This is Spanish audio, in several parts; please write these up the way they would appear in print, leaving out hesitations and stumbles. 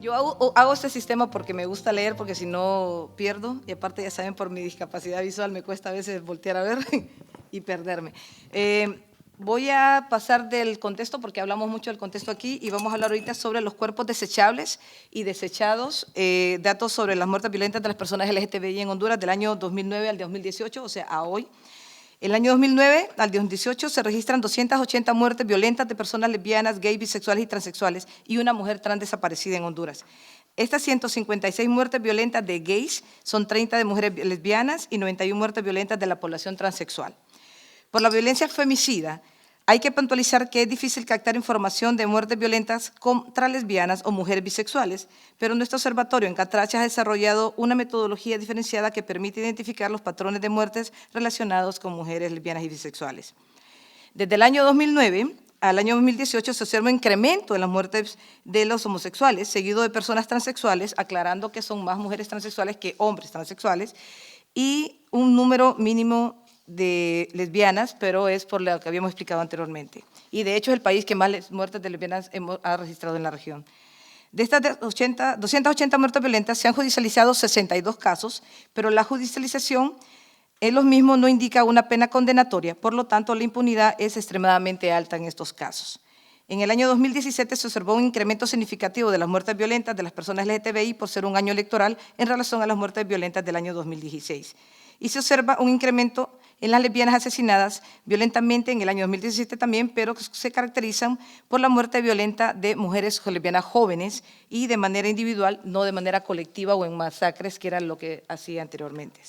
Yo hago este sistema porque me gusta leer, porque si no pierdo, y aparte ya saben, por mi discapacidad visual me cuesta a veces voltear a ver y perderme. Voy a pasar del contexto, porque hablamos mucho del contexto aquí, y vamos a hablar ahorita sobre los cuerpos desechables y desechados, datos sobre las muertes violentas de las personas LGTBI en Honduras del año 2009 al 2018, o sea, a hoy. El año 2009 al 2018 se registran 280 muertes violentas de personas lesbianas, gays, bisexuales y transexuales y una mujer trans desaparecida en Honduras. Estas 156 muertes violentas de gays son 30 de mujeres lesbianas y 91 muertes violentas de la población transexual. Por la violencia femicida, hay que puntualizar que es difícil captar información de muertes violentas contra lesbianas o mujeres bisexuales, pero nuestro observatorio en Catracha ha desarrollado una metodología diferenciada que permite identificar los patrones de muertes relacionados con mujeres lesbianas y bisexuales. Desde el año 2009 al año 2018 se observa un incremento en las muertes de los homosexuales, seguido de personas transexuales, aclarando que son más mujeres transexuales que hombres transexuales, y un número mínimo de lesbianas, pero es por lo que habíamos explicado anteriormente. Y de hecho es el país que más muertes de lesbianas ha registrado en la región. De estas 280 muertes violentas se han judicializado 62 casos, pero la judicialización en los mismos no indica una pena condenatoria, por lo tanto la impunidad es extremadamente alta en estos casos. En el año 2017 se observó un incremento significativo de las muertes violentas de las personas LGTBI por ser un año electoral en relación a las muertes violentas del año 2016. Y se observa un incremento en las lesbianas asesinadas violentamente en el año 2017 también, pero que se caracterizan por la muerte violenta de mujeres lesbianas jóvenes y de manera individual, no de manera colectiva o en masacres, que era lo que hacía anteriormente.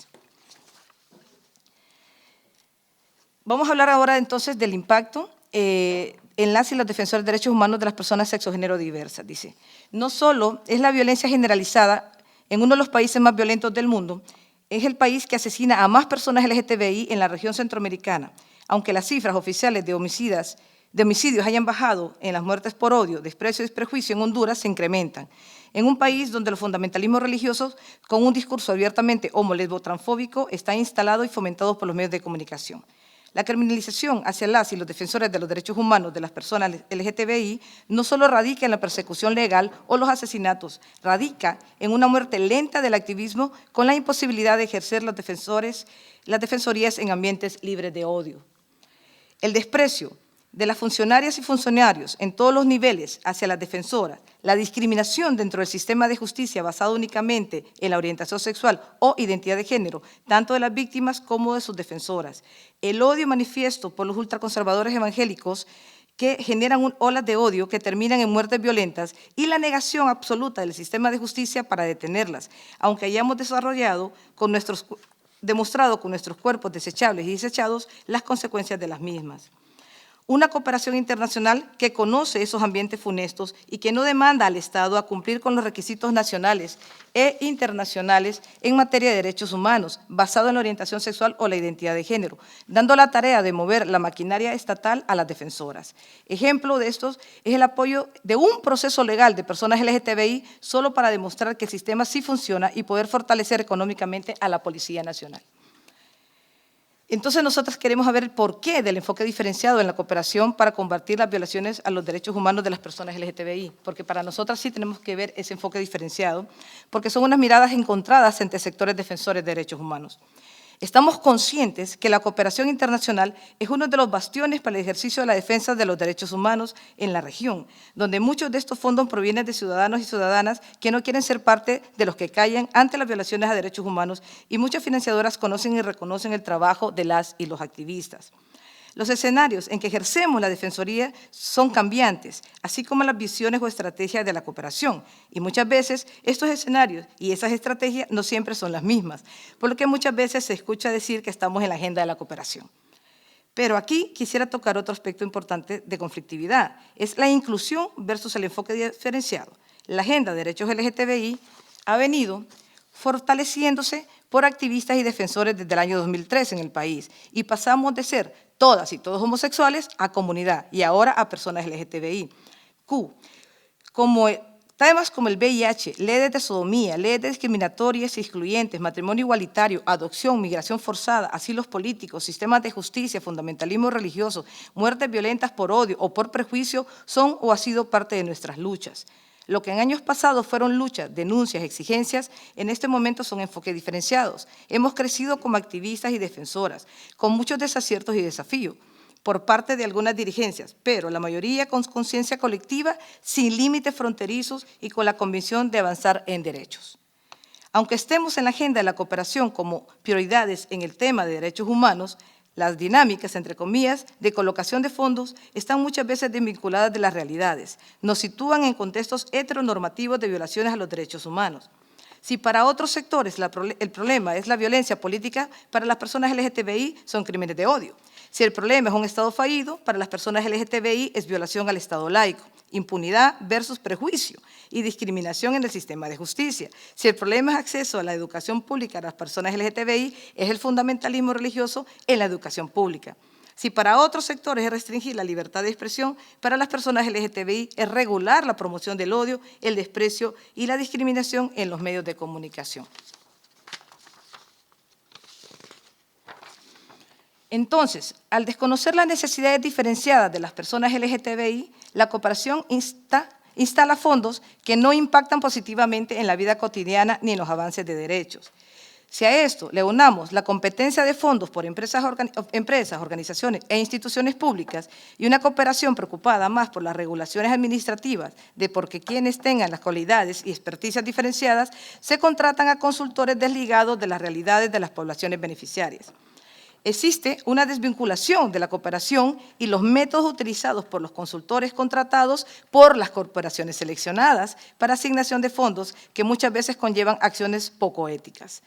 Vamos a hablar ahora entonces del impacto en las y los defensores de derechos humanos de las personas sexo-género diversas. Dice, no solo es la violencia generalizada en uno de los países más violentos del mundo, es el país que asesina a más personas LGTBI en la región centroamericana. Aunque las cifras oficiales de homicidios hayan bajado, en las muertes por odio, desprecio y prejuicio en Honduras se incrementan. En un país donde los fundamentalismos religiosos, con un discurso abiertamente homo-lesbo-transfóbico, están instalados y fomentados por los medios de comunicación. La criminalización hacia las y los defensores de los derechos humanos de las personas LGTBI no solo radica en la persecución legal o los asesinatos, radica en una muerte lenta del activismo con la imposibilidad de ejercer las defensorías en ambientes libres de odio. El desprecio de las funcionarias y funcionarios en todos los niveles hacia las defensoras, la discriminación dentro del sistema de justicia basado únicamente en la orientación sexual o identidad de género, tanto de las víctimas como de sus defensoras, el odio manifiesto por los ultraconservadores evangélicos que generan olas de odio que terminan en muertes violentas y la negación absoluta del sistema de justicia para detenerlas, aunque hayamos demostrado con nuestros cuerpos desechables y desechados las consecuencias de las mismas. Una cooperación internacional que conoce esos ambientes funestos y que no demanda al Estado a cumplir con los requisitos nacionales e internacionales en materia de derechos humanos, basado en la orientación sexual o la identidad de género, dando la tarea de mover la maquinaria estatal a las defensoras. Ejemplo de estos es el apoyo de un proceso legal de personas LGTBI solo para demostrar que el sistema sí funciona y poder fortalecer económicamente a la Policía Nacional. Entonces, nosotros queremos saber el porqué del enfoque diferenciado en la cooperación para combatir las violaciones a los derechos humanos de las personas LGTBI, porque para nosotras sí tenemos que ver ese enfoque diferenciado, porque son unas miradas encontradas entre sectores defensores de derechos humanos. Estamos conscientes que la cooperación internacional es uno de los bastiones para el ejercicio de la defensa de los derechos humanos en la región, donde muchos de estos fondos provienen de ciudadanos y ciudadanas que no quieren ser parte de los que callan ante las violaciones a derechos humanos y muchas financiadoras conocen y reconocen el trabajo de las y los activistas. Los escenarios en que ejercemos la defensoría son cambiantes, así como las visiones o estrategias de la cooperación. Y muchas veces estos escenarios y esas estrategias no siempre son las mismas, por lo que muchas veces se escucha decir que estamos en la agenda de la cooperación. Pero aquí quisiera tocar otro aspecto importante de conflictividad, es la inclusión versus el enfoque diferenciado. La agenda de derechos LGTBI ha venido fortaleciéndose por activistas y defensores desde el año 2003 en el país y pasamos de ser todas y todos homosexuales a comunidad y ahora a personas LGTBI. Temas como el VIH, leyes de sodomía, leyes discriminatorias y excluyentes, matrimonio igualitario, adopción, migración forzada, asilos políticos, sistemas de justicia, fundamentalismo religioso, muertes violentas por odio o por prejuicio son o ha sido parte de nuestras luchas. Lo que en años pasados fueron luchas, denuncias, exigencias, en este momento son enfoques diferenciados. Hemos crecido como activistas y defensoras, con muchos desaciertos y desafíos por parte de algunas dirigencias, pero la mayoría con conciencia colectiva, sin límites fronterizos y con la convicción de avanzar en derechos. Aunque estemos en la agenda de la cooperación como prioridades en el tema de derechos humanos, las dinámicas, entre comillas, de colocación de fondos están muchas veces desvinculadas de las realidades. Nos sitúan en contextos heteronormativos de violaciones a los derechos humanos. Si para otros sectores el problema es la violencia política, para las personas LGTBI son crímenes de odio. Si el problema es un Estado fallido, para las personas LGTBI es violación al Estado laico, impunidad versus prejuicio y discriminación en el sistema de justicia. Si el problema es acceso a la educación pública a las personas LGTBI, es el fundamentalismo religioso en la educación pública. Si para otros sectores es restringir la libertad de expresión, para las personas LGTBI es regular la promoción del odio, el desprecio y la discriminación en los medios de comunicación. Entonces, al desconocer las necesidades diferenciadas de las personas LGTBI, la cooperación instala fondos que no impactan positivamente en la vida cotidiana ni en los avances de derechos. Si a esto le unamos la competencia de fondos por empresas, organizaciones e instituciones públicas y una cooperación preocupada más por las regulaciones administrativas de porque quienes tengan las cualidades y experticias diferenciadas se contratan a consultores desligados de las realidades de las poblaciones beneficiarias. Existe una desvinculación de la cooperación y los métodos utilizados por los consultores contratados por las corporaciones seleccionadas para asignación de fondos que muchas veces conllevan acciones poco éticas.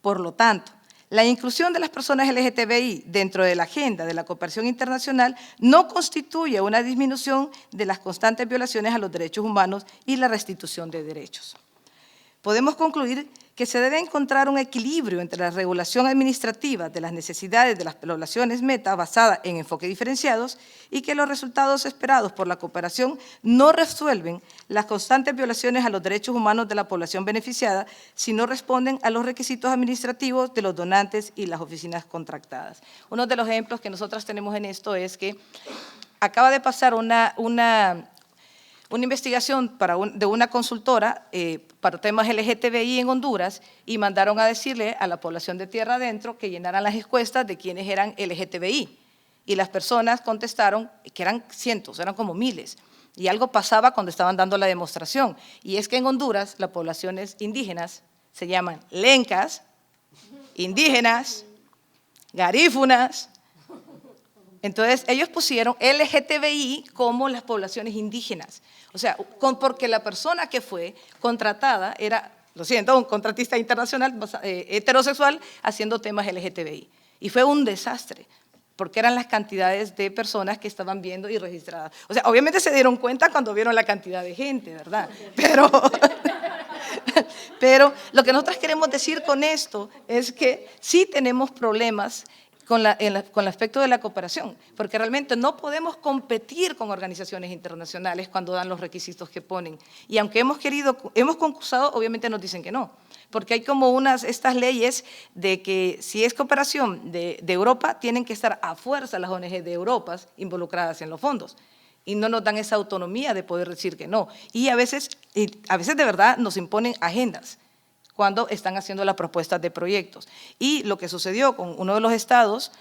Por lo tanto, la inclusión de las personas LGTBI dentro de la agenda de la cooperación internacional no constituye una disminución de las constantes violaciones a los derechos humanos y la restitución de derechos. Podemos concluir que se debe encontrar un equilibrio entre la regulación administrativa de las necesidades de las poblaciones meta basada en enfoques diferenciados y que los resultados esperados por la cooperación no resuelven las constantes violaciones a los derechos humanos de la población beneficiada si no responden a los requisitos administrativos de los donantes y las oficinas contratadas. Uno de los ejemplos que nosotras tenemos en esto es que acaba de pasar una investigación de una consultora para temas LGTBI en Honduras y mandaron a decirle a la población de tierra adentro que llenaran las encuestas de quiénes eran LGTBI. Y las personas contestaron que eran cientos, eran como miles. Y algo pasaba cuando estaban dando la demostración. Y es que en Honduras las poblaciones indígenas se llaman lencas, indígenas, garífunas. Entonces, ellos pusieron LGTBI como las poblaciones indígenas. O sea, porque la persona que fue contratada era, lo siento, un contratista internacional heterosexual haciendo temas LGTBI. Y fue un desastre, porque eran las cantidades de personas que estaban viendo y registradas. O sea, obviamente se dieron cuenta cuando vieron la cantidad de gente, ¿verdad? Pero lo que nosotros queremos decir con esto es que sí tenemos problemas con el aspecto de la cooperación, porque realmente no podemos competir con organizaciones internacionales cuando dan los requisitos que ponen. Y aunque hemos concursado, obviamente nos dicen que no, porque hay como estas leyes de que si es cooperación de Europa, tienen que estar a fuerza las ONG de Europa involucradas en los fondos. Y no nos dan esa autonomía de poder decir que no. Y a veces de verdad nos imponen agendas cuando están haciendo las propuestas de proyectos. Y lo que sucedió con uno de los estados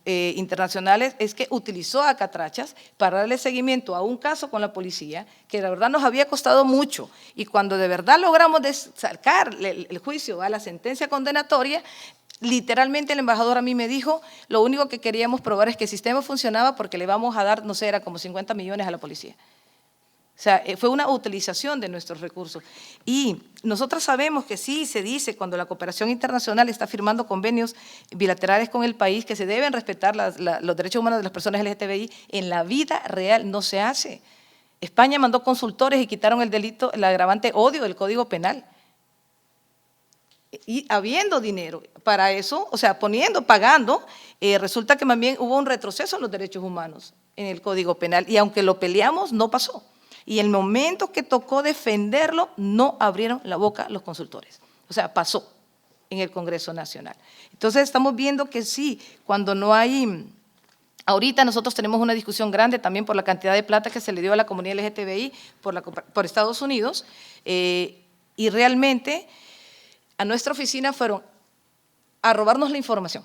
internacionales es que utilizó a catrachas para darle seguimiento a un caso con la policía que la verdad nos había costado mucho. Y cuando de verdad logramos sacar el juicio a la sentencia condenatoria, literalmente el embajador a mí me dijo, lo único que queríamos probar es que el sistema funcionaba porque le vamos a dar, no sé, era como 50 millones a la policía. O sea, fue una utilización de nuestros recursos. Y nosotros sabemos que sí se dice cuando la cooperación internacional está firmando convenios bilaterales con el país que se deben respetar los derechos humanos de las personas LGTBI, en la vida real no se hace. España mandó consultores y quitaron el delito, el agravante odio del Código Penal. Y habiendo dinero para eso, o sea, pagando, resulta que más bien hubo un retroceso en los derechos humanos en el Código Penal. Y aunque lo peleamos, no pasó. Y el momento que tocó defenderlo, no abrieron la boca los consultores. O sea, pasó en el Congreso Nacional. Entonces, estamos viendo que sí, cuando no hay Ahorita nosotros tenemos una discusión grande también por la cantidad de plata que se le dio a la comunidad LGTBI por Estados Unidos, y realmente a nuestra oficina fueron a robarnos la información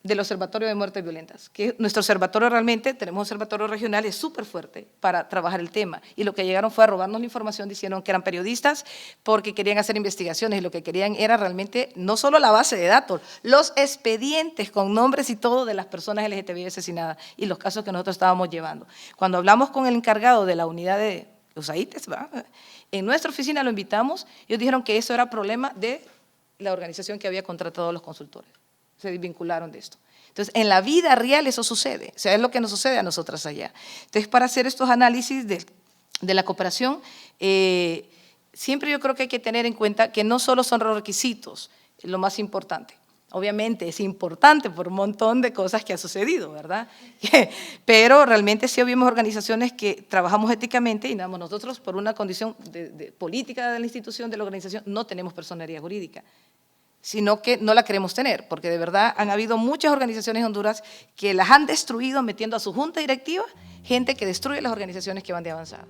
del Observatorio de Muertes Violentas, que nuestro observatorio realmente, tenemos un observatorio regional, es súper fuerte para trabajar el tema, y lo que llegaron fue a robarnos la información, diciendo que eran periodistas porque querían hacer investigaciones, y lo que querían era realmente no solo la base de datos, los expedientes con nombres y todo de las personas LGTBI asesinadas y los casos que nosotros estábamos llevando. Cuando hablamos con el encargado de la unidad de USAID, en nuestra oficina lo invitamos, ellos dijeron que eso era problema de la organización que había contratado a los consultores. Se desvincularon de esto. Entonces, en la vida real eso sucede, o sea, es lo que nos sucede a nosotras allá. Entonces, para hacer estos análisis de la cooperación, siempre yo creo que hay que tener en cuenta que no solo son los requisitos lo más importante. Obviamente es importante por un montón de cosas que ha sucedido, ¿verdad? Pero realmente sí vimos organizaciones que trabajamos éticamente y nosotros por una condición de política de la institución, de la organización, no tenemos personería jurídica, sino que no la queremos tener, porque de verdad han habido muchas organizaciones en Honduras que las han destruido metiendo a su junta directiva gente que destruye las organizaciones que van de avanzada.